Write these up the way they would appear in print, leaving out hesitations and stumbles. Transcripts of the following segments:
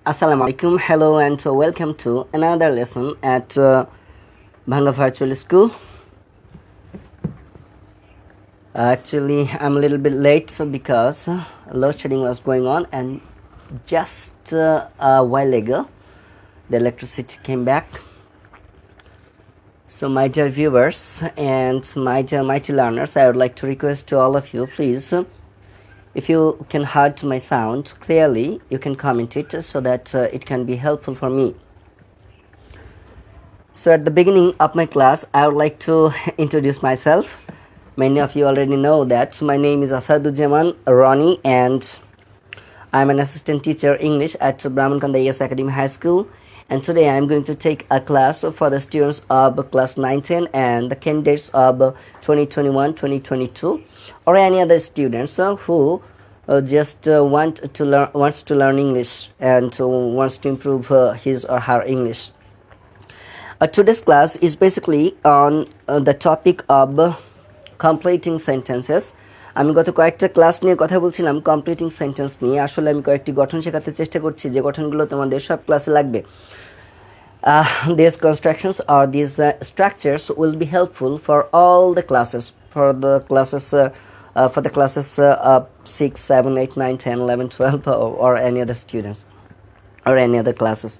Assalamu alaikum, hello and welcome to another lesson at Bhanga Virtual School. Actually, I'm a little bit late because load shedding was going on, and just a while ago the electricity came back. So my dear viewers and my dear mighty learners, I would like to request to all of you, please, if you can hear my sound clearly, you can comment it so that it can be helpful for me. So at the beginning of my class, I would like to introduce myself. Many of you already know that my name is Asadujaman Rani, and I'm an assistant teacher English at Brahmankanda ES Academy High School. And today I'm going to take a class for the students of class 9-10 and the candidates of 2021-2022, or any other students who just wants to learn English and wants to improve his or her English. Today's class is basically on the topic of completing sentences. আমি গত কয়েকটা class নিয়ে কথা বলছিলাম completing sentence নিয়ে। আসলে আমি কয়েকটি গঠন শেখাতে চেষ্টা করছি যে গঠনগুলো তোমাদের সব ক্লাসে লাগবে। These constructions or these structures will be helpful for all the classes, for the classes of 6, 7, 8, 9, 10, 11, 12 or any other students or any other classes.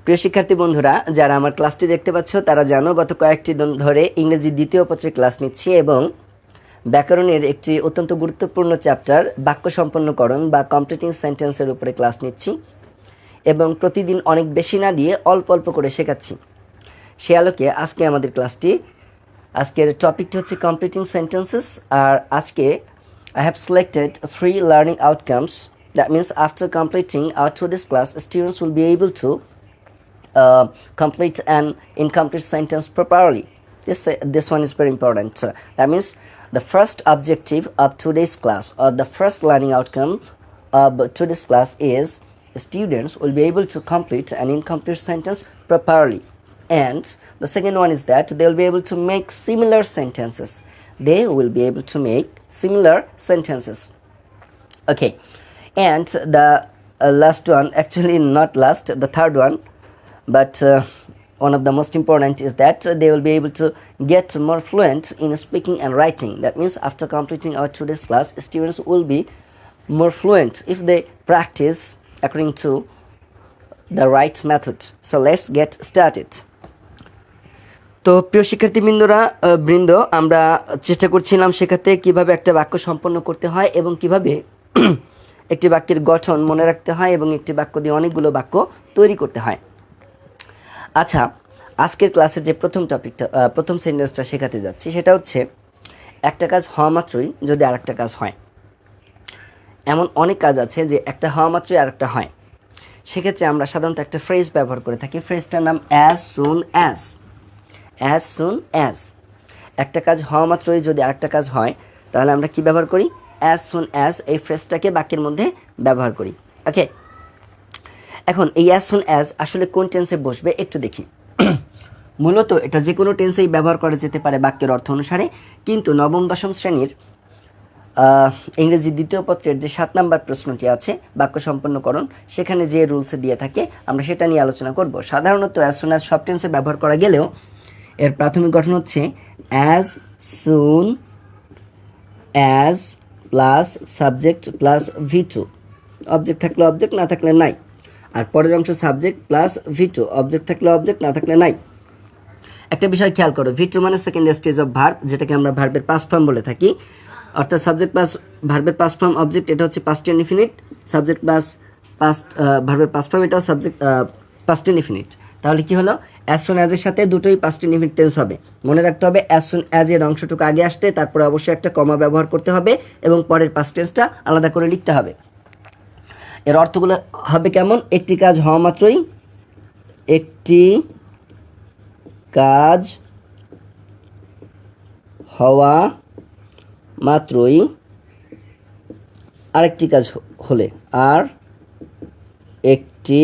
প্রিয় শিক্ষার্থী বন্ধুরা, যারা আমার ক্লাসটি দেখতে পাচ্ছ তারা জানো গত কয়েকটি দিন ধরে ইংরেজি দ্বিতীয় পত্রের ক্লাস নিচ্ছি এবং ব্যাকরণের একটি অত্যন্ত গুরুত্বপূর্ণ চ্যাপ্টার বাক্য সম্পন্নকরণ বা কমপ্লিটিং সেন্টেন্সের উপরে ক্লাস নিচ্ছি এবং প্রতিদিন অনেক বেশি না দিয়ে অল্প অল্প করে শেখাচ্ছি। সে আলোকে আজকে আমাদের ক্লাসটি, আজকের টপিকটি হচ্ছে কমপ্লিটিং সেন্টেন্সেস। আর আজকে I have selected 3 learning outcomes. That means after completing our today's class, students will be able to complete an incomplete sentence properly. This one is very important. That means the first objective of today's class, or the first learning outcome of today's class, is students will be able to complete an incomplete sentence properly. And the second one is that they will be able to make similar sentences. They will be able to make similar sentences. Okay. And the last one, actually not last, the third one, but one of the most important is that they will be able to get more fluent in speaking and writing. That means after completing our today's class, students will be more fluent if they practice according to the right method. So let's get started. তো প্রিয় শিক্ষার্থীবৃন্দ, আমরা চেষ্টা করছিলাম শেখাতে কিভাবে একটা বাক্য সম্পন্ন করতে হয় এবং কিভাবে একটি বাক্যের গঠন মনে রাখতে হয় এবং একটি বাক্য দিয়ে অনেকগুলো বাক্য তৈরি করতে হয়। আচ্ছা, আজকের ক্লাসের যে প্রথম সেন্টেন্সটা শেখাতে যাচ্ছি সেটা হচ্ছে একটা কাজ হওয়া মাত্রই যদি আরেকটা কাজ হয়। এমন অনেক কাজ আছে যে একটা হওয়া মাত্রই আরেকটা হয়। সেক্ষেত্রে আমরা সাধারণত একটা ফ্রেজ ব্যবহার করে থাকি। ফ্রেজটার নাম as soon as. As soon as. একটা কাজ হওয়া মাত্রই যদি আরেকটা কাজ হয় তাহলে আমরা কি ব্যবহার করি? অ্যাজ সুন অ্যাজ এই ফ্রেজটাকে বাক্যের মধ্যে ব্যবহার করি। ওকে, এখন এই অ্যাজ সুন অ্যাজ আসলে কোন টেন্সে বসবে একটু দেখি। মূলত এটা যে কোনো টেন্সেই ব্যবহার করা যেতে পারে বাক্যের অর্থ অনুসারে, কিন্তু নবম দশম শ্রেণীর ইংরেজি দ্বিতীয় পত্রের যে 7 নম্বর প্রশ্নটি আছে বাক্য সম্পন্নকরণ, সেখানে যে রুলসে দিয়ে থাকে আমরা সেটা নিয়ে আলোচনা করব। সাধারণত অ্যাজ সুন অ্যাজ সব টেন্সে ব্যবহার করা গেলেও এর প্রাথমিক গঠন হচ্ছে as soon as plus subject plus V2। Object থাকলে অবজেক্ট, না থাকলে নাই। আর পরের অংশ সাবজেক্ট প্লাস V2, অবজেক্ট থাকলে অবজেক্ট, না থাকলে নাই। একটা বিষয় খেয়াল করো, V2 মানে সেকেন্ড স্টেজ অফ ভার্ব, যেটাকে আমরা ভার্বের পাস্ট ফর্ম বলে থাকি। অর্থাৎ সাবজেক্ট প্লাস ভার্বের পাস্ট ফর্ম অবজেক্ট, এটা হচ্ছে পাস্ট ইনডিফিনিট। সাবজেক্ট প্লাস ভার্বের পাস্ট ফর্ম, এটাও সাবজেক্ট পাস্ট ইনডিফিনিট। তাহলে কি হলো? অ্যাজ সুন অ্যাজ এর সাথে দুটোই পাস্ট ইনডিফিনিট টেন্স হবে। মনে রাখতে হবে অ্যাজ সুন অ্যাজ এর অংশটুকু আগে আসতে, তারপরে অবশ্যই একটা কমা ব্যবহার করতে হবে এবং পরের পাস্ট টেন্সটা আলাদা করে লিখতে হবে। এর অর্থগুলো হবে কেমন? একটি কাজ হওয়া মাত্রই, একটি কাজ হওয়া মাত্রই আরেকটি কাজ হলে, আর একটি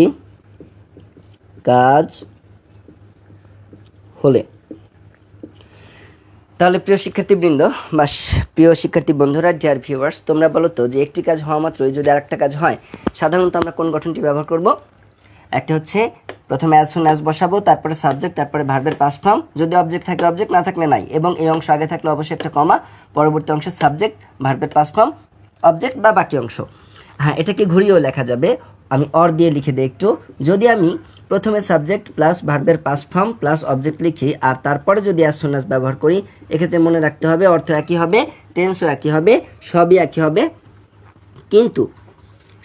কাজ হলে। তাহলে প্রিয় শিক্ষার্থীবৃন্দ বা প্রিয় শিক্ষার্থী বন্ধুরা, ডিয়ার ভিউয়ার্স, তোমরা বলো তো যে একটি কাজ হওয়া মাত্রই যদি আরেকটা কাজ হয়, সাধারণত আমরা কোন গঠনটি ব্যবহার করব? একটা হচ্ছে প্রথমে অ্যাজ সুন অ্যাজ বসাবো, তারপরে সাবজেক্ট, তারপরে ভার্বের পাস্ট ফর্ম, যদি অবজেক্ট থাকে অবজেক্ট, না থাকলে নাই, এবং এই অংশ আগে থাকলে অবশ্যই একটা কমা, পরবর্তী অংশে সাবজেক্ট, ভার্বের পাস্ট ফর্ম, অবজেক্ট বা বাকি অংশ। হ্যাঁ, এটাকে ঘুরিয়েও লেখা যাবে, আমি অর দিয়ে লিখে দিই একটু। যদি আমি প্রথমে সাবজেক্ট প্লাস ভার্বের পাস্ট ফর্ম প্লাস অবজেক্ট লিখি আর তারপরে যদি অ্যাজ সুন অ্যাজ ব্যবহার করি, এক্ষেত্রে মনে রাখতে হবে অর্থ একই হবে, টেন্সও একই হবে, সবই একই হবে, কিন্তু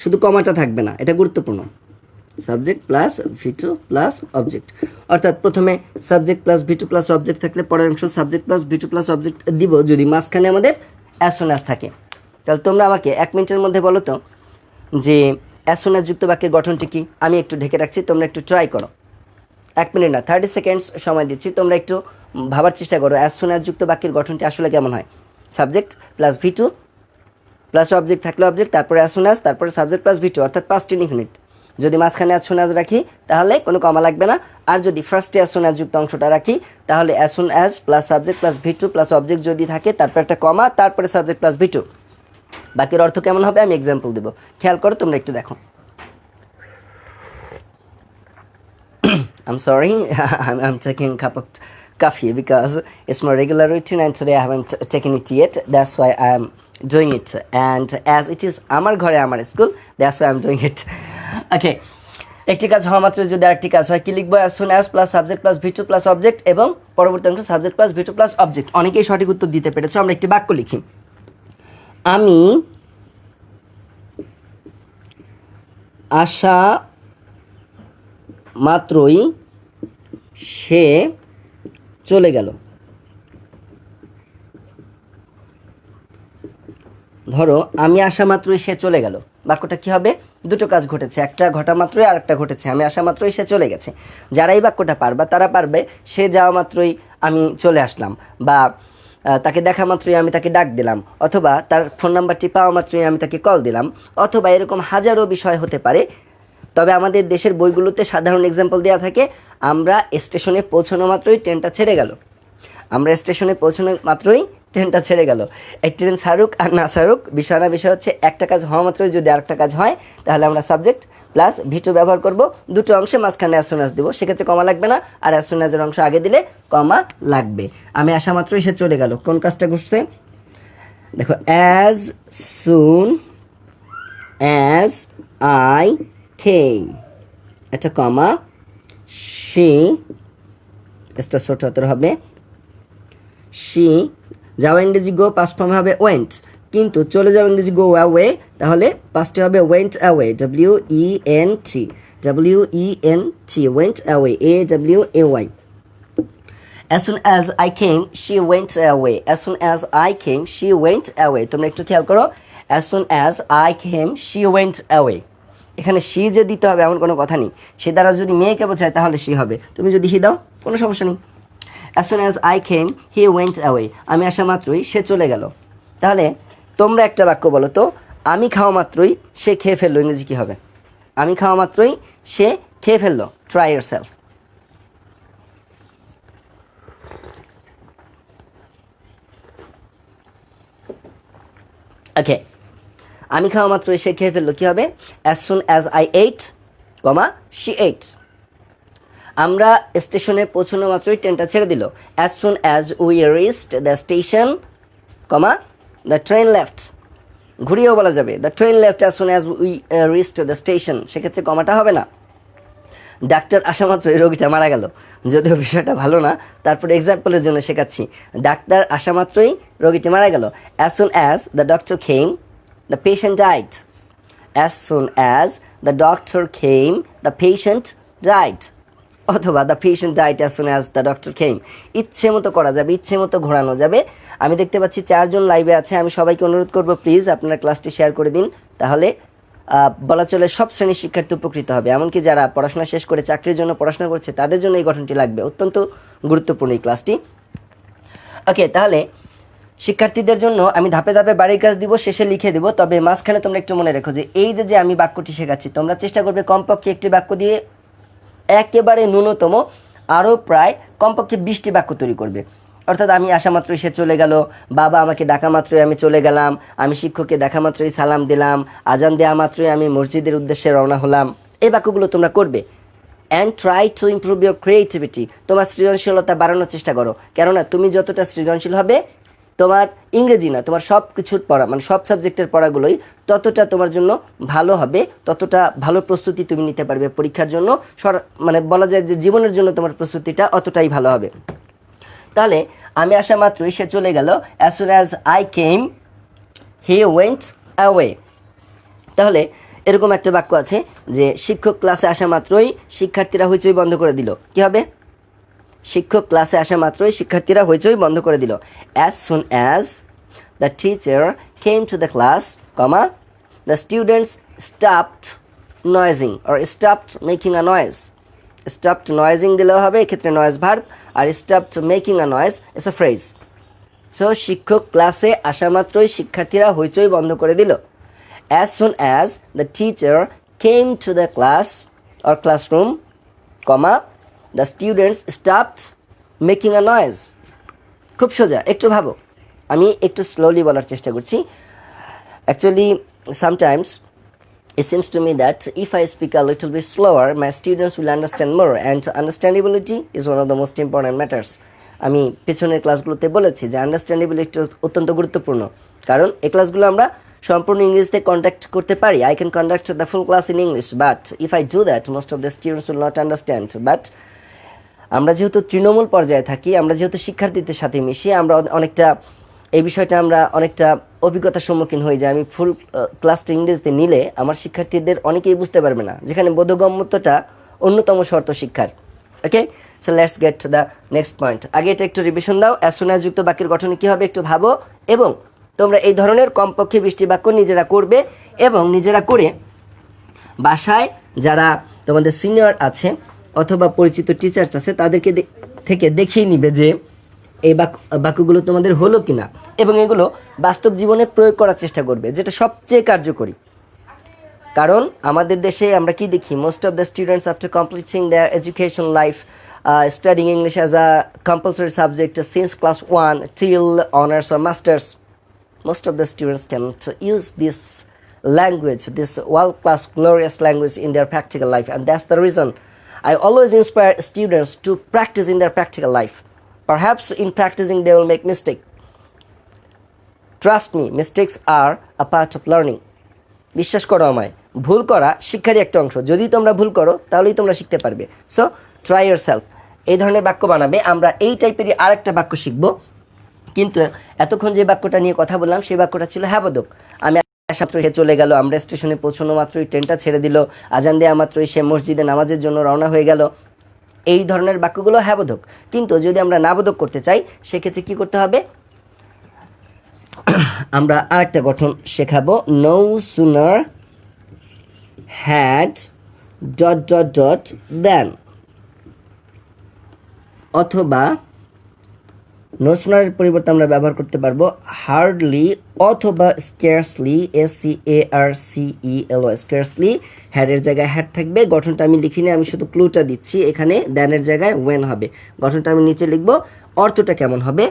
শুধু কমাটা থাকবে না, এটা গুরুত্বপূর্ণ। সাবজেক্ট প্লাস ভি2 প্লাস অবজেক্ট, অর্থাৎ প্রথমে সাবজেক্ট প্লাস ভি2 প্লাস অবজেক্ট থাকলে পরের অংশ সাবজেক্ট প্লাস ভি2 প্লাস অবজেক্ট দিব যদি মাঝখানে আমাদের অ্যাজ সুন অ্যাজ থাকে। তাহলে তোমরা আমাকে 1 মিনিটের মধ্যে বলো তো যে অ্যাজ সুন অ্যাজ যুক্ত বাক্যের গঠনটি কি। আমি একটু ঢেকে রাখছি, তোমরা একটু ট্রাই করো। 1 মিনিট না, 30 সেকেন্ডস সময় দিচ্ছি, তোমরা একটু ভাবার চেষ্টা করো অ্যাজ সুন অ্যাজ যুক্ত বাক্যের গঠনটি আসলে কেমন হয়। সাবজেক্ট প্লাস ভি2 প্লাস অবজেক্ট থাকলে অবজেক্ট, তারপরে অ্যাজ সুন অ্যাজ, তারপরে সাবজেক্ট প্লাস ভি2, অর্থাৎ পাস্ট ইনডিফিনিট। যদি মাঝখানে অ্যাজ সুন অ্যাজ রাখি তাহলে কোনো কমা লাগবে না, আর যদি ফার্স্টে অ্যাজ সুন অ্যাজ যুক্ত অংশটা রাখি তাহলে as soon as plus subject plus ভি2 plus object যদি থাকে, তারপর একটা কমা, তারপরে সাবজেক্ট প্লাস ভি2। বাকির অর্থ কেমন হবে আমি এক্সাম্পল দেবো, খেয়াল করো, তোমরা একটু দেখো। I'm sorry, I'm taking a cup of coffee because it's my regular routine and today I haven't taken it yet. That's why I'm doing it. And as it is আমার ঘরে আমার school, that's why I'm doing it. Okay. একটি কাজ হওয়া মাত্র যদি আরেকটি কাজ হয়, কি লিখবো? As soon as plus subject plus ভি2 plus object এবং পরবর্তী অংশ সাবজেক্ট প্লাস ভি2 প্লাস অবজেক্ট। অনেকেই সঠিক উত্তর দিতে পেরেছো। আমরা একটি বাক্য লিখি, আমি আশা মাত্রই সে চলে গেল। ধরো আমি আসা মাত্রই সে চলে গেল, বাক্যটা কি হবে? দুটো কাজ ঘটেছে, একটা ঘটা মাত্রই আর একটা ঘটেছে। আমি আসা মাত্রই সে চলে গেছে। যারা এই বাক্যটা পারবা তারা পারবে সে যাওয়া মাত্রই আমি চলে আসলাম, বা তাকে দেখা মাত্রই আমি তাকে ডাক দিলাম, অথবা তার ফোন নাম্বারটি পাওয়া মাত্রই আমি তাকে কল দিলাম, অথবা এরকম হাজারো বিষয় হতে পারে। তবে আমাদের দেশের বইগুলোতে সাধারণ এক্সাম্পল দেওয়া থাকে, আমরা স্টেশনে পৌঁছানো মাত্রই ট্রেনটা ছেড়ে গেল। আমরা স্টেশনে পৌঁছানো মাত্রই ট্রেনটা ছেড়ে গেল। এই ট্রেন ছাড়ুক আর না ছাড়ুক, বিষয় না, বিষয় হচ্ছে একটা কাজ হওয়া মাত্রই যদি আরেকটা কাজ হয় তাহলে আমরা সাবজেক্ট প্লাস ভি2 ব্যবহার করব, দুটো অংশে মাঝখানে অ্যাজ সুন অ্যাজ দিব, সেক্ষেত্রে কমা লাগবে না, আর অ্যাজ সুন অ্যাজের অংশ আগে দিলে কমা লাগবে। আমি আসা মাত্রই সে চলে গেল, কোন কাজটা ঘটছে দেখো, as soon as I came, একটা কমা, she, এটা ছোট হাতের হবে, she, যাওয়া ইংরেজি গো, পাস্ট ফর্ম হবে ওয়েন্ট, কিন্তু চলে যাওয়া ইংরেজি গো অ্যাওয়ে, তাহলে পাস্টে হবে went away, W-E-N-T, W-E-N-T, went away, A-W-A-Y. As soon as I came, she went away. As soon as I came, she went away. তোমরা একটু খেয়াল করো, as soon as I came, she went away. এখানে C যে দিতে হবে এমন কোনো কথা নেই, সে দ্বারা যদি মেয়েকে বোঝায় তাহলে সি হবে, তুমি যদি হি দাও কোনো সমস্যা নেই। As soon as I came he went away, আমি আসা মাত্রই সে চলে গেল। তাহলে তোমরা একটা বাক্য বলো তো, আমি খাওয়া মাত্রই সে খেয়ে ফেললো, ইংরেজি কী হবে? আমি খাওয়া মাত্রই সে খেয়ে ফেললো। Try your self. ওকে, আমি খাওয়া মাত্র সে খেয়ে ফেললো, কী হবে? As soon as I ate, comma, she ate. আমরা স্টেশনে পৌঁছানো মাত্রই ট্রেনটা ছেড়ে দিল। As soon as we reached the station, comma, the train left. ঘুরিয়েও বলা যাবে, the train left as soon as we reached the station, সেক্ষেত্রে কমাটা হবে না। ডাক্তার আসা মাত্রই রোগীটা মারা গেল, যদিও বিষয়টা ভালো না, তারপরে এক্সাম্পলের জন্য শেখাচ্ছি। ডাক্তার আসা মাত্রই রোগীটি মারা গেল। As soon as the doctor came, the patient died. As soon as the doctor came, the patient died. অথবা the patient died as soon as the doctor came. ইচ্ছে মতো করা যাবে, ইচ্ছে মতো ঘোরানো যাবে। আমি দেখতে পাচ্ছি 4 জন লাইভে আছে, আমি সবাইকে অনুরোধ করব প্লিজ আপনারা ক্লাসটি শেয়ার করে দিন, তাহলে বলা চলে সব শ্রেণীর শিক্ষার্থী উপকৃত হবে। এমনকি যারা পড়াশোনা শেষ করে চাকরির জন্য পড়াশোনা করছে তাদের জন্য এই গঠনটি লাগবে, অত্যন্ত গুরুত্বপূর্ণ এই ক্লাসটি। ওকে, তাহলে শিক্ষার্থীদের জন্য আমি ধাপে ধাপে বাড়ির কাজ দিব, শেষে লিখে দিব। তবে মাঝখানে তোমরা একটু মনে রেখো যে এই যে আমি বাক্যটি শেখাচ্ছি, তোমরা চেষ্টা করবে কমপক্ষে একটি বাক্য দিয়ে একেবারে ন্যূনতম আরও প্রায় কমপক্ষে 20টি বাক্য তৈরি করবে। অর্থাৎ আমি আসা মাত্রই সে চলে গেল, বাবা আমাকে ডাকা মাত্রই আমি চলে গেলাম, আমি শিক্ষককে দেখা মাত্রই সালাম দিলাম, আজান দেওয়া মাত্রই আমি মসজিদের উদ্দেশ্যে রওনা হলাম। এই বাক্যগুলো তোমরা করবে। And try to improve your creativity, তোমার সৃজনশীলতা বাড়ানোর চেষ্টা করো। কেননা তুমি যতটা সৃজনশীল হবে, তোমার ইংরেজি না, তোমার সব কিছুর পড়া মানে সব সাবজেক্টের পড়াগুলোই ততটা তোমার জন্য ভালো হবে, ততটা ভালো প্রস্তুতি তুমি নিতে পারবে পরীক্ষার জন্য। মানে বলা যায় যে জীবনের জন্য তোমার প্রস্তুতিটা অতটাই ভালো হবে। তাহলে আমি আসা মাত্রই সে চলে গেল, as soon as I came he went away. তাহলে এরকম একটা বাক্য আছে যে শিক্ষক ক্লাসে আসা মাত্রই শিক্ষার্থীরা হইচই বন্ধ করে দিল। কি হবে? শিক্ষক ক্লাসে আসা মাত্রই শিক্ষার্থীরা হইচই বন্ধ করে দিল। As soon as the teacher came to the class, comma the students stopped noising or stopped making a noise. Stopped noising দিলেও হবে, এক্ষেত্রে নয়েজ ভার্ব, আর stopped making a noise is a phrase. So শিক্ষক ক্লাসে আসা মাত্রই শিক্ষার্থীরা হইচই বন্ধ করে দিল। As soon as the teacher came to the class or classroom, comma, the students stopped making a noise. খুব সোজা, একটু ভাবো। আমি একটু স্লোলি বলার চেষ্টা করছি। Actually, sometimes it seems to me that if I speak a little bit slower, my students will understand more, and understandability is one of the most important matters. আমি পেছনের ক্লাসগুলোতে বলেছি যে আন্ডারস্ট্যান্ডেবিলিটি অত্যন্ত গুরুত্বপূর্ণ, কারণ এই ক্লাসগুলো আমরা সম্পূর্ণ ইংরেজিতে কন্ডাক্ট করতে পারি। I can conduct the full class in English, but if I do that most of the students will not understand. But আমরা যেহেতু তৃণমূল পর্যায়ে থাকি, আমরা যেহেতু শিক্ষার্থীদের সাথে মিশি, আমরা অনেকটা এই বিষয়টা আমরা অনেকটা অভিজ্ঞতার সম্মুখীন হয়ে যাই। আমি ফুল ক্লাসটা ইংরেজিতে নিলে আমার শিক্ষার্থীদের অনেকেই বুঝতে পারবে না, যেখানে বোধগম্যতাটা অন্যতম শর্ত শিক্ষার। Okay, so let's get to the next point. আগে এটা একটু রিভিশন দাও। অ্যাজ সুন অ্যাজ যুক্ত বাক্যের গঠনে কী হবে একটু ভাবো, এবং তোমরা এই ধরনের কমপক্ষে 20টি বাক্য নিজেরা করবে, এবং নিজেরা করে বাসায় যারা তোমাদের সিনিয়র আছে অথবা পরিচিত টিচার্স আছে তাদেরকে থেকে দেখিয়ে নিবে যে এই বাক্যগুলো তোমাদের হলো কিনা, এবং এগুলো বাস্তব জীবনে প্রয়োগ করার চেষ্টা করবে, যেটা সবচেয়ে কার্যকরী। কারণ আমাদের দেশে আমরা কি দেখি, most of the students after completing there education life studying English as a compulsory subject since class 1 till honors or masters, most of the students can't use this language, this world-class glorious language in their practical life, and that's the reason I always inspire students to practice in their practical life. Perhaps in practicing they will make mistake. Trust me, mistakes are a part of learning. বিশ্বাস করো আমায়, ভুল করা শিক্ষারই একটা অংশ। যদি তোমরা ভুল করো তাহলেই তোমরা শিখতে পারবে। So try yourself. এই ধরনের বাক্য বানাবে। আমরা এই টাইপেরই আরেকটা বাক্য শিখবো, কিন্তু এতক্ষণ যে বাক্যটা নিয়ে কথা বললাম সেই বাক্যটা ছিল হ্যাবোদক। আমি মাত্র সে চলে গেল, আমরা স্টেশনে পৌঁছানো মাত্রই ট্রেনটা ছেড়ে দিল, আজান দেওয়া মাত্রই সে মসজিদে নামাজের জন্য রওনা হয়ে গেল। এই ধরনের বাক্যগুলো হ্যাবোদক। কিন্তু যদি আমরা নাবোদক করতে চাই সেক্ষেত্রে কি করতে হবে? আমরা আরেকটা গঠন শেখাবো। No sooner had dot dot dot then, অথবা নো সুনারের পরিবর্তে আমরা ব্যবহার করতে পারবো হার্ডলি অথবা স্কেয়ারসলি, SCARCELY, স্কেয়ারসলি। হ্যাডের জায়গায় হ্যাড থাকবে। গঠনটা আমি লিখিনি, আমি শুধু ক্লুটা দিচ্ছি। এখানে দেনের জায়গায় ওয়েন হবে। গঠনটা আমি নিচে লিখবো। অর্থটা কেমন হবে?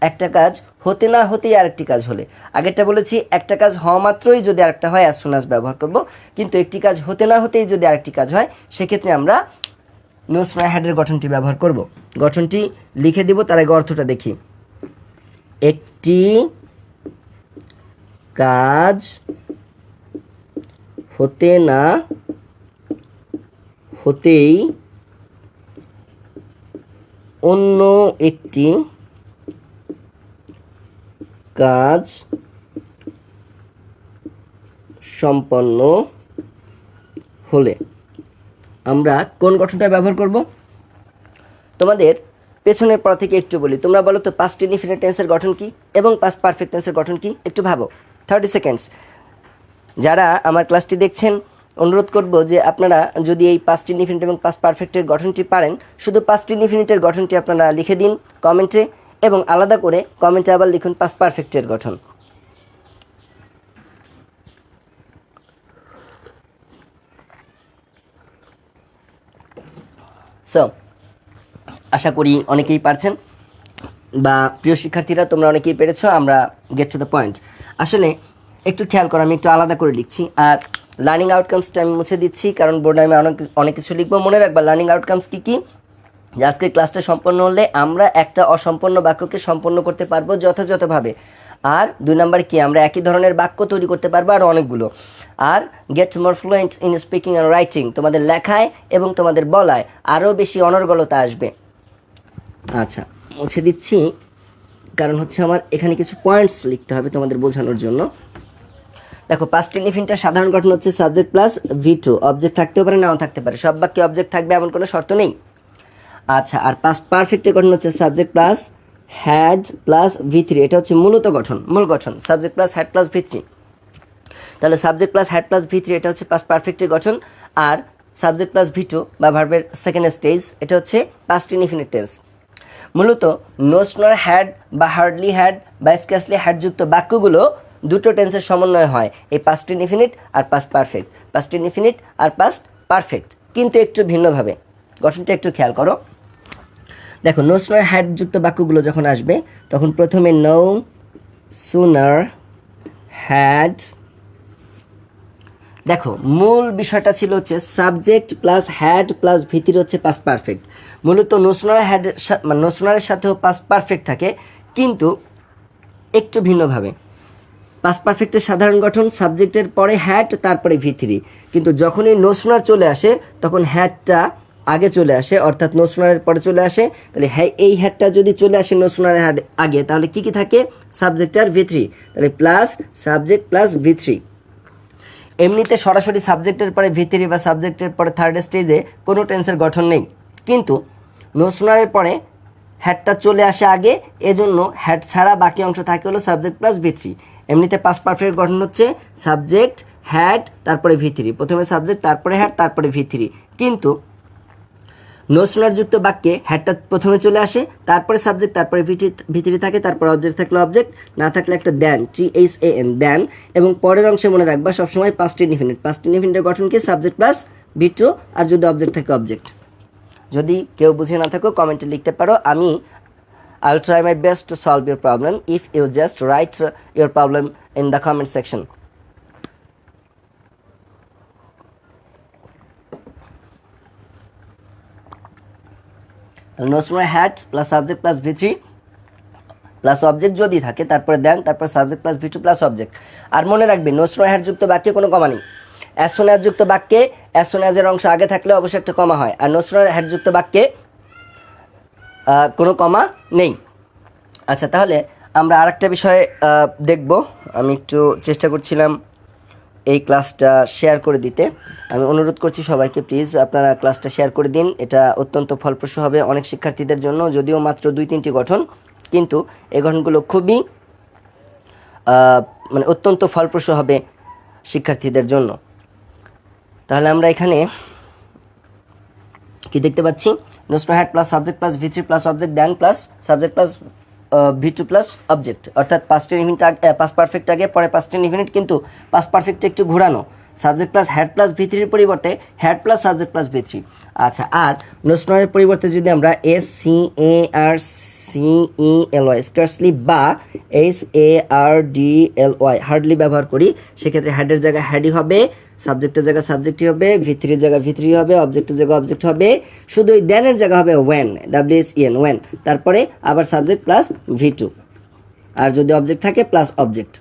একটা কাজ হতে না হতেই আরেকটি কাজ হলে। আগেরটা বলেছি একটা কাজ হওয়া মাত্রই যদি আরেকটা হয় অ্যাজ সুন অ্যাজ ব্যবহার করব, কিন্তু একটি কাজ হতে না হতেই যদি আরেকটি কাজ হয় সেক্ষেত্রে আমরা নো সুনার হ্যাডের গঠনটি ব্যবহার করব। গঠনটি লিখে দিব, তার আগে অর্থটা দেখি। একটি কাজ হতে না হতেই অন্য একটি কাজ সম্পন্ন হলে আমরা কোন গঠনটা ব্যবহার করব? তোমাদের পেছনের পর থেকে একটু বলি। তোমরা বলো তো পাস্ট ইনডিফিনিট টেন্সের গঠন কি এবং পাস্ট পারফেক্ট টেন্সের গঠন কি? একটু ভাবো, 30 সেকেন্ডস। যারা আমার ক্লাসটি দেখছেন অনুরোধ করব যে আপনারা যদি এই পাস্ট ইনডিফিনিট এবং পাস্ট পারফেক্টের গঠনটি পারেন, শুধু পাস্ট ইনডিফিনিটের গঠনটি আপনারা লিখে দিন কমেন্টে, এবং আলাদা করে কমেন্টে আবার লিখুন পাস্ট পারফেক্টের গঠন। সো আশা করি অনেকেই পারছেন। বা প্রিয় শিক্ষার্থীরা তোমরা অনেকেই পেরেছো। আমরা গেট টু দ্য পয়েন্ট। আসলে একটু খেয়াল করো, আমি একটু আলাদা করে লিখছি। আর লার্নিং আউটকামসটা আমি মুছে দিচ্ছি, কারণ বোর্ডে আমি অনেক কিছু লিখবো। মনে রাখবা লার্নিং আউটকামস কী কী, যে আজকের ক্লাসটা সম্পন্ন হলে আমরা একটা অসম্পূর্ণ বাক্যকে সম্পন্ন করতে পারবো যথাযথভাবে। আর 2 নাম্বার কি, আমরা একই ধরনের বাক্য তৈরি করতে পারবো আর অনেকগুলো। আর get more fluent in speaking and writing, তোমাদের লেখায় এবং তোমাদের বলায় আরও বেশি অনর্গলতা আসবে। আচ্ছা, মুছে দিচ্ছি, কারণ হচ্ছে আমার এখানে কিছু পয়েন্টস লিখতে হবে তোমাদের বোঝানোর জন্য। দেখো, পাস্ট ইনডিফিনিটের সাধারণ গঠন হচ্ছে সাবজেক্ট প্লাস V2, অবজেক্ট থাকতেও পারে নাও থাকতে পারে, সব বাক্যে অবজেক্ট থাকবে এমন কোনো শর্ত নেই। আচ্ছা, আর পাস্ট পারফেক্টের গঠন হচ্ছে subject plus had plus V3, এটা হচ্ছে মূল গঠন, subject plus had plus V3। তাহলে subject plus had plus V3 এটা হচ্ছে পাস্ট পারফেক্টের গঠন। আর সাবজেক্ট প্লাস V2 বা ভার্বের সেকেন্ড স্টেজ, এটা হচ্ছে পাস্ট ইনডিফিনিট টেন্স। মূলত নোস নর হ্যাড বা হার্ডলি হ্যাড বা স্ক্যাসলি হ্যাড যুক্ত বাক্যগুলো দুটো টেন্সের সমন্বয় হয়, এই পাস্ট ইনডিফিনিট আর পাস্ট পারফেক্ট, পাস্ট ইনডিফিনিট আর পাস্ট পারফেক্ট, কিন্তু একটু ভিন্নভাবে। গঠনটা একটু খেয়াল করো। দেখো, নো সুনার হ্যাড যুক্ত বাক্যগুলো যখন আসবে তখন প্রথমে নো সুনার হ্যাড, দেখো মূল বিষয়টা ছিল হচ্ছে subject plus had plus V3 হচ্ছে পাস্ট পারফেক্ট। মূলত নো সুনারের সাথেও পাস্ট পারফেক্ট থাকে, কিন্তু একটু ভিন্নভাবে। পাস্ট পারফেক্টের সাধারণ গঠন সাবজেক্টের পরে হ্যাড তারপরে V3, কিন্তু যখনই নো সুনার চলে আসে তখন হ্যাডটা আগে চলে আসে, অর্থাৎ নো সুনারের পরে চলে আসে। তাহলে হ্যাঁ, এই হ্যাডটা যদি চলে আসে নো সুনারের হ্যাড আগে, তাহলে কি থাকে, সাবজেক্ট আর V3, তাহলে প্লাস সাবজেক্ট প্লাস V3। এমনিতে সরাসরি সাবজেক্টের পরে V3 বা সাবজেক্টের পরে থার্ড স্টেজে কোনো টেন্সের গঠন নেই, কিন্তু নো সুনারের পরে হ্যাডটা চলে আসে আগে, এজন্য হ্যাড ছাড়া বাকি অংশ থাকে হলো সাবজেক্ট প্লাস V3। এমনিতে পাস্ট পারফেক্ট গঠন হচ্ছে সাবজেক্ট হ্যাড তারপরে V3, প্রথমে সাবজেক্ট তারপরে হ্যাড তারপরে V3, কিন্তু নো সুনার যুক্ত বাক্যে হ্যাডটা প্রথমে চলে আসে, তারপরে সাবজেক্ট তারপরে V3 থাকে, তারপর অবজেক্ট থাকলে অবজেক্ট, না থাকলে একটা দেন, THAN দেন, এবং পরের অংশে মনে রাখবা সবসময় পাস্ট ইনডিফিনিট। পাস্ট ইনডিফিনিটের গঠন কি, সাবজেক্ট প্লাস V2, আর যদি অবজেক্ট থাকে অবজেক্ট। যদি কেউ বুঝে না থাকো কমেন্টে লিখতে পারো, আমি I'll try my best to solve your problem if you just write your problem in the comment section. No sooner had plus subject plus V3 plus object যদি থাকে, তারপরে দেন, তারপর subject plus V2 plus object. আর মনে রাখবে no sooner had যুক্ত বাক্যে কোনো কমা নেই। অ্যাজ সুন অ্যাজ যুক্ত বাক্যে অ্যাজ সুন অ্যাজের অংশ আগে থাকলে অবশ্যই একটা কমা হয়, আর নো সুনার হ্যাড যুক্ত বাক্যে কোনো কমা নেই। আচ্ছা, তাহলে আমরা আরেকটা বিষয় দেখব। আমি একটু চেষ্টা করছিলাম এই ক্লাসটা শেয়ার করে দিতে। আমি অনুরোধ করছি সবাইকে, প্লিজ আপনারা ক্লাসটা শেয়ার করে দিন, এটা অত্যন্ত ফলপ্রসূ হবে অনেক শিক্ষার্থীদের জন্য। যদিও মাত্র 2-3টি গঠন, কিন্তু এই গঠনগুলো খুবই মানে অত্যন্ত ফলপ্রসূ হবে শিক্ষার্থীদের জন্য। তাহলে আমরা এখানে কি দেখতে পাচ্ছি, no sooner had plus subject plus V3 plus object then plus subject plus V2 plus object, অর্থাৎ পাস্ট ইনডিফিনিট পাস্ট পারফেক্ট আগে পরে পাস্ট ইনডিফিনিট, কিন্তু পাস্ট পারফেক্টে একটু ঘোরানো, subject plus had plus V3 পরিবর্তে had plus subject plus V3। আচ্ছা, আর no সুনারের পরিবর্তে যদি আমরা SCARCELY স্কার্সলি বা SARDLY হার্ডলি ব্যবহার করি, সেক্ষেত্রে হ্যাডের জায়গায় হ্যাডই হবে, সাবজেক্টের জায়গায় সাবজেক্টই হবে, V3 এর জায়গায় V3 হবে, অবজেক্টের জায়গায় অবজেক্ট হবে, শুধু ওই দেনের জায়গা হবে ওয়েন, WHEN ওয়েন, তারপরে আবার সাবজেক্ট প্লাস V2, আর যদি অবজেক্ট থাকে প্লাস অবজেক্ট।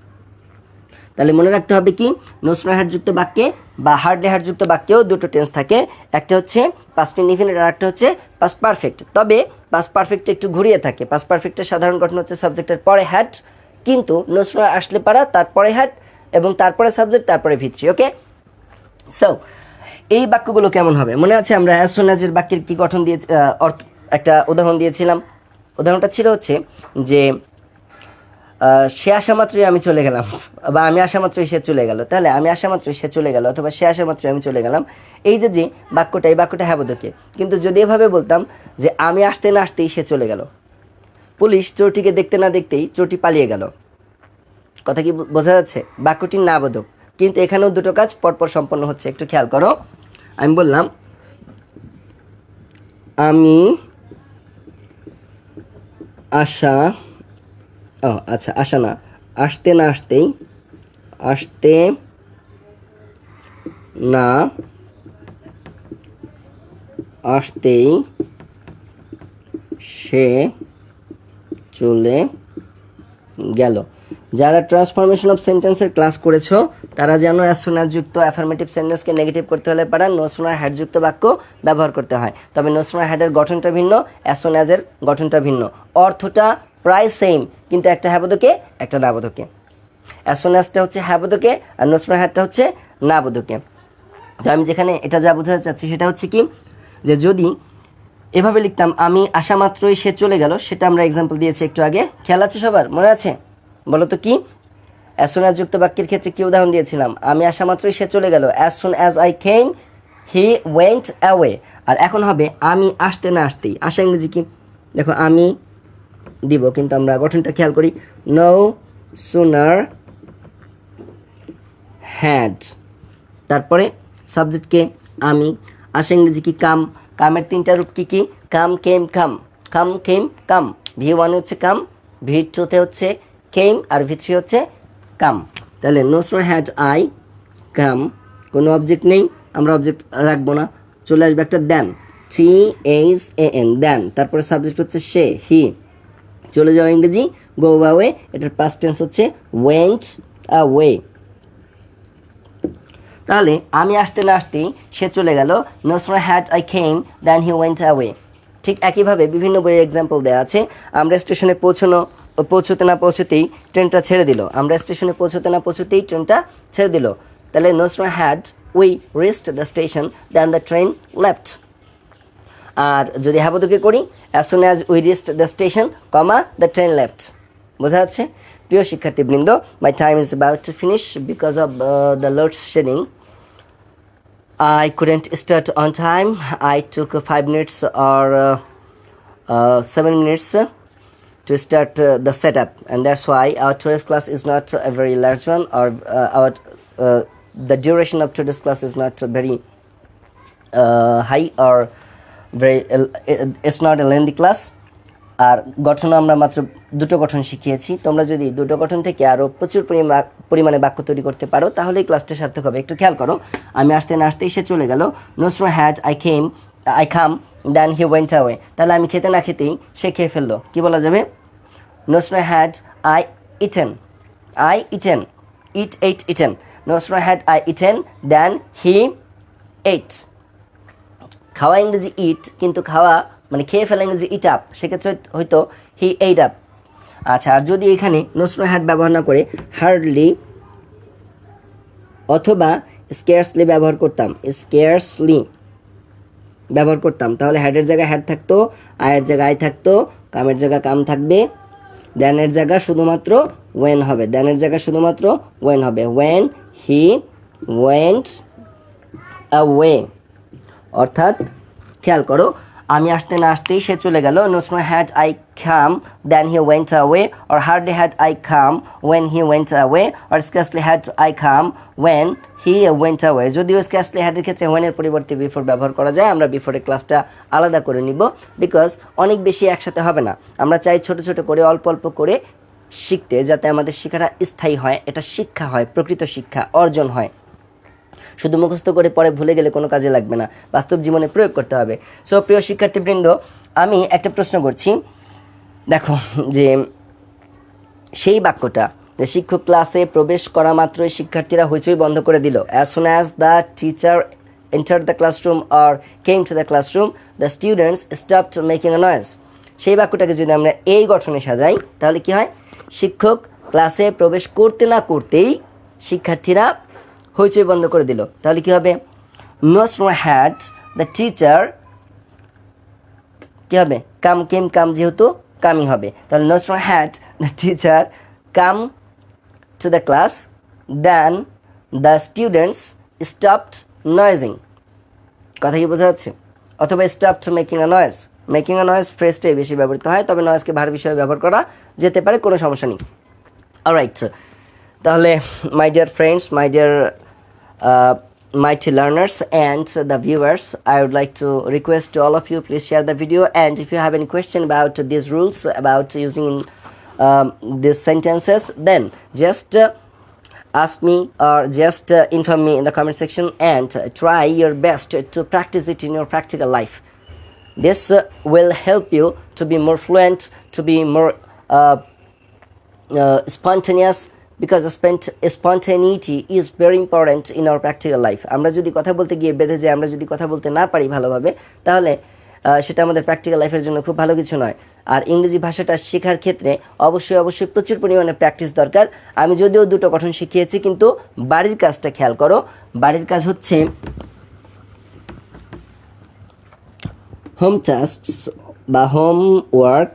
তাহলে মনে রাখতে হবে কি, নো সুনার হ্যাড যুক্ত বাক্যে বা হার্ডলি হ্যাড যুক্ত বাক্যেও দুটো টেন্স থাকে, একটা হচ্ছে পাস্ট ইনডিফিনিট আর একটা হচ্ছে পাস্ট পারফেক্ট। তবে পাস্ট পারফেক্টে একটু ঘুরিয়ে থাকে। পাস্ট পারফেক্টের সাধারণ গঠন হচ্ছে সাবজেক্টের পরে হ্যাড, কিন্তু নো সুনার আসলে পারা তারপরে হ্যাড এবং তারপরে সাবজেক্ট তারপরে V3। ওকে, সো এই বাক্যগুলো কেমন হবে মনে আছে, আমরা অ্যাজ সুন অ্যাজের বাক্যের কি গঠন দিয়ে একটা উদাহরণ দিয়েছিলাম। উদাহরণটা ছিল হচ্ছে যে সে আসা মাত্রই আমি চলে গেলাম, বা আমি আসা মাত্রই সে চলে গেল। তাহলে আমি আসা মাত্রই সে চলে গেল, অথবা সে আসা মাত্রই আমি চলে গেলাম, এই যে বাক্যটা, এই বাক্যটা হ্যাঁ বোধকে। কিন্তু যদি এভাবে বলতাম যে আমি আসতে না আসতেই সে চলে গেল, পুলিশ চোরটিকে দেখতে না দেখতেই চোরটি পালিয়ে গেল, কথা কি বোঝা যাচ্ছে? বাক্যটি না বোধক, কিন্তু এখানেও দুটো কাজ পরপর সম্পন্ন হচ্ছে, একটু খেয়াল করো। আমি বললাম আমি আসা আচ্ছা আসা না, আসতে না আসতেই, আসতে না আসতেই সে চলে গেল। যারা ট্রান্সফরমেশন অফ সেন্টেন্সের ক্লাস করেছো তারা যেন অ্যাজ সুন অ্যাজ যুক্ত অ্যাফার্মেটিভ সেন্টেন্সকে নেগেটিভ করতে হলে পারা নো সুন আর হ্যাড যুক্ত বাক্য ব্যবহার করতে হয়। তবে নো সুন আর হ্যাডের গঠনটা ভিন্ন, অ্যাজ সুন অ্যাজের গঠনটা ভিন্ন, অর্থটা প্রায় সেম, কিন্তু একটা হ্যাঁ বোধকে একটা না বোধকে। অ্যাজ সুন অ্যাজটা হচ্ছে হ্যাঁ বোধকে আর নো সুন আর হ্যাডটা হচ্ছে না বোধকে। তো আমি যেখানে এটা যা বোঝাতে চাচ্ছি সেটা হচ্ছে কি, যে যদি এভাবে লিখতাম আমি আসা মাত্রই সে চলে গেল, সেটা আমরা এক্সাম্পল দিয়েছি একটু আগে, খেয়াল আছে সবার, মনে আছে? বলো তো কি? অ্যাজ সুন অ্যাজ যুক্ত বাক্যের ক্ষেত্রে কি উদাহরণ দিয়েছিলাম? আমি আসা মাত্রই সে চলে গেল, as soon as I came he went away. আর এখন হবে আমি আসতে না আসতেই, আসা ইংরেজি কি? দেখো আমি দিব, কিন্তু আমরা গঠনটা খেয়াল করি, নো সুনার হ্যাড, তারপরে সাবজেক্টকে আমি, আসা ইংরেজি কি? কাম। কামের তিনটা রূপ কি কি? কাম, কেম, কাম। কাম, কেম, কাম। V1 হচ্ছে কাম, V2 হচ্ছে কেম, আর V3 হচ্ছে কাম। তাহলে no sooner had I come, কোনো অবজেক্ট নেই, আমরা অবজেক্ট রাখবো না, চলে আসবে একটা দেন, THAN দেন, তারপরে সাবজেক্ট হচ্ছে সে, হি, চলে যাওয়া ইংরেজি গো অ্যাওয়ে, এটার পাস্ট টেন্স হচ্ছে ওয়েন্ট অ্যাওয়ে। তাহলে আমি আসতে না আসতেই সে চলে গেল, no sooner had I came then he went away. ঠিক একইভাবে বিভিন্ন বইয়ে এক্সাম্পল দেওয়া আছে, আমরা স্টেশনে পৌঁছতে না পৌঁছতেই ট্রেনটা ছেড়ে দিল, আমরা স্টেশনে পৌঁছতে না পৌঁছতেই ট্রেনটা ছেড়ে দিল। তাহলে no sooner had we reached the station then the train left. আর যদি হ্যাবোধকে করি, as soon as we reached the station comma the train left. বোঝা যাচ্ছে? প্রিয় শিক্ষার্থীবৃন্দ, my time is about to finish because of the load shedding. I couldn't start on time. I took 5 minutes or 7 minutes to start the setup, and that's why our today's class is not a very large one, or the duration of today's class is not very high, or very it's not a lengthy class. আর গঠন আমরা মাত্র দুটো গঠন শিখিয়েছি, তোমরা যদি দুটো গঠন থেকে আরও প্রচুর পরিমাণে বাক্য তৈরি করতে পারো তাহলে এই ক্লাসটা সার্থক হবে। একটু খেয়াল করো, আমি আসতে না আসতেই সে চলে গেল, no sooner had I come then he went away. তাহলে আমি খেতে না খেতেই সে খেয়ে ফেললো, কি বলা যাবে? No sooner had I eaten eaten, no sooner had I eaten then he ate. খাওয়া ইংরেজি ইট, কিন্তু খাওয়া মানে খেয়ে ফেলা ইংরেজি ইট আপ, সেক্ষেত্রে হয়তো হি এইট আপ। আচ্ছা, আর যদি এখানে নো সুনার হ্যাড ব্যবহার না করে হার্ডলি অথবা স্কেয়ার্সলি ব্যবহার করতাম, তাহলে হ্যাডের জায়গায় হ্যাড থাকতো, আয়ের জায়গায় আই থাকতো, কামের জায়গায় কাম থাকবে, দেনের জায়গা শুধুমাত্র ওয়েন হবে, ওয়েন হি ওয়েন্ট অ্যাওয়ে। অর্থাৎ খেয়াল করো, আমি আসতে না আসতেই সে চলে গেল, no sooner had I come then he went away, or hardly had I come when he went away, or scarcely had I come when he went away. যদিও স্কার্সলি হ্যাডের ক্ষেত্রে ওয়েনের পরিবর্তে বিফোর ব্যবহার করা যায়, আমরা বিফোরের ক্লাসটা আলাদা করে নিব, বিকজ অনেক বেশি একসাথে হবে না। আমরা চাই ছোট ছোট করে অল্প অল্প করে শিখতে, যাতে আমাদের শিক্ষাটা স্থায়ী হয়, এটা শিক্ষা হয়, প্রকৃত শিক্ষা অর্জন হয়। শুধু মুখস্থ করে পরে ভুলে গেলে কোনো কাজে লাগবে না, বাস্তব জীবনে প্রয়োগ করতে হবে। সো প্রিয় শিক্ষার্থীবৃন্দ, আমি একটা প্রশ্ন করছি, দেখো যে সেই বাক্যটা, যে শিক্ষক ক্লাসে প্রবেশ করা মাত্রই শিক্ষার্থীরা হইচই বন্ধ করে দিল, as soon as the teacher entered the classroom or came to the classroom, the students stopped making a noise. সেই বাক্যটাকে যদি আমরা এই গঠনে সাজাই তাহলে কি হয়? শিক্ষক ক্লাসে প্রবেশ করতে না করতেই শিক্ষার্থীরা হইচই বন্ধ করে দিল, তাহলে কি হবে? No sooner had the teacher, কি হবে? কাম, যেহেতু কামই হবে, তাহলে no sooner had the teacher come to the class then the students stopped noising. কথা কি বোঝা যাচ্ছে? অথবা স্টপড মেকিং আ নয়েজ ফ্রেজটাই বেশি ব্যবহৃত হয়, তবে নয়েজকে ভার বিষয়ে ব্যবহার করা যেতে পারে, কোনো সমস্যা নেই। অলরাইট, তাহলে my dear friends, my dear mighty learners and the viewers, I would like to request to all of you, please share the video, and if you have any question about these rules about using these sentences, then just ask me or just inform me in the comment section, and try your best to practice it in your practical life. This will help you to be more fluent, to be more spontaneous, because spontaneity is very important in our practical life. আমরা যদি কথা বলতে গিয়ে বেঁধে যাই, আমরা যদি কথা বলতে না পারি ভালোভাবে, তাহলে সেটা আমাদের প্র্যাকটিক্যাল লাইফের জন্য খুব ভালো কিছু নয়। আর ইংরেজি ভাষাটা শেখার ক্ষেত্রে অবশ্যই প্রচুর পরিমাণে প্র্যাকটিস দরকার। আমি যদিও দুটো গঠন শিখিয়েছি, কিন্তু বাড়ির কাজটা খেয়াল করো। বাড়ির কাজ হচ্ছে হোম টাস্কস বা হোম ওয়ার্ক।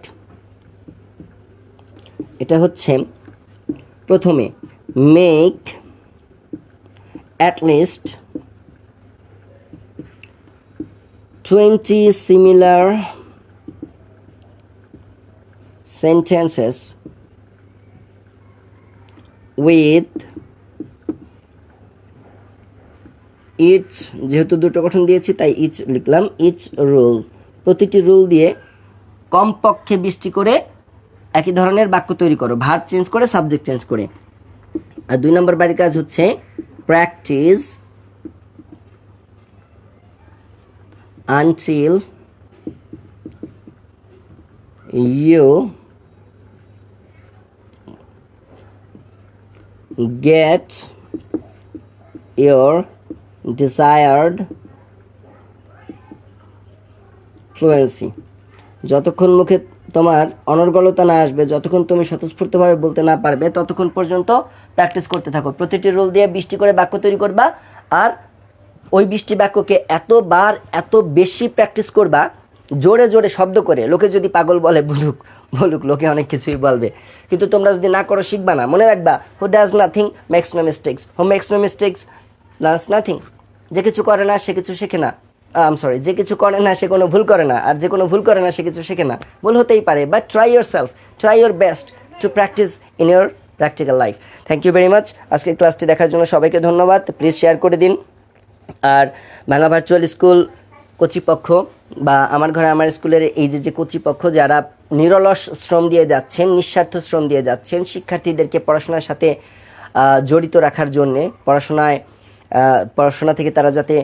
এটা হচ্ছে প্রথমে make at least 20 similar sentences with each, যেহেতু দুটো গঠন দিয়েছি তাই ইচ লিখলাম, ইচ রুল, প্রতিটি রুল দিয়ে কমপক্ষে 20টি করে একই ধরনের বাক্য তৈরি করো, ভার্ব চেঞ্জ করে, সাবজেক্ট চেঞ্জ করে। আর 2 নম্বর বাড়ির কাজ হচ্ছে practice until you get your desired fluency। যতক্ষণ মুখে তোমার অনর্গলতা না আসবে, যতক্ষণ তুমি স্বতঃস্ফূর্তভাবে বলতে না পারবে, ততক্ষণ পর্যন্ত প্র্যাকটিস করতে থাকো। প্রতিটি রুল দিয়ে 20টি করে বাক্য তৈরি করবা, আর ওই 20টি বাক্যকে এতবার এত বেশি প্র্যাকটিস করবা, জোরে জোরে শব্দ করে। লোকে যদি পাগল বলে বলুক বলুক, লোকে অনেক কিছুই বলবে, কিন্তু তোমরা যদি না করো শিখবা না। মনে রাখবা, who does nothing makes no mistakes, who makes no mistakes learns nothing. যে কিছু করে না সে কিছু শেখে না। যে কিছু করে না সে কোনো ভুল করে না, আর যে কোনো ভুল করে না সে কিছু শেখে না। ভুল হতেই পারে, but try yourself, try your best to practice in your practical life. Thank you very much. আজকের ক্লাসটি দেখার জন্য সবাইকে ধন্যবাদ। প্লিজ শেয়ার করে দিন। আর বাংলা ভার্চুয়াল স্কুল কর্তৃপক্ষ বা আমার ঘরে আমার স্কুলের এই যে কর্তৃপক্ষ, যারা নিরলস শ্রম দিয়ে যাচ্ছেন, নিঃস্বার্থ শ্রম দিয়ে যাচ্ছেন শিক্ষার্থীদেরকে পড়াশোনার সাথে জড়িত রাখার জন্যে, পড়াশোনা থেকে তারা যাতে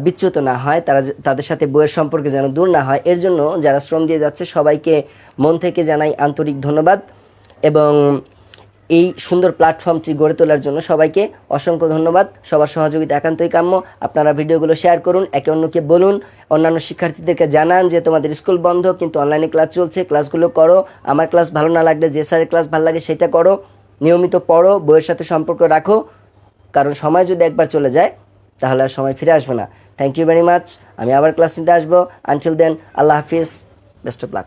বিচ্যুত না হয়, তাদের সাথে বইয়ের সম্পর্কে যেন দূর না হয়, এর জন্য যারা শ্রম দিয়ে যাচ্ছে সবাইকে মন থেকে জানাই আন্তরিক ধন্যবাদ। এবং এই সুন্দর প্ল্যাটফর্মটি গড়ে তোলার জন্য সবাইকে অসংখ্য ধন্যবাদ। সবার সহযোগিতা একান্তই কাম্য। আপনারা ভিডিওগুলো শেয়ার করুন, একে অন্যকে বলুন, অন্যান্য শিক্ষার্থীদেরকে জানান যে তোমাদের স্কুল বন্ধ কিন্তু অনলাইনে ক্লাস চলছে, ক্লাসগুলো করো। আমার ক্লাস ভালো না লাগলে যে স্যারের ক্লাস ভালো লাগে সেটা করো, নিয়মিত পড়ো, বইয়ের সাথে সম্পর্ক রাখো, কারণ সময় যদি একবার চলে যায় তাহলে আর সময় ফিরে আসবে না। Thank you very much. আমি আবার ক্লাস নিতে আসবো। আনটিল দেন, আল্লাহ হাফিজ, বেস্ট অফ লাক।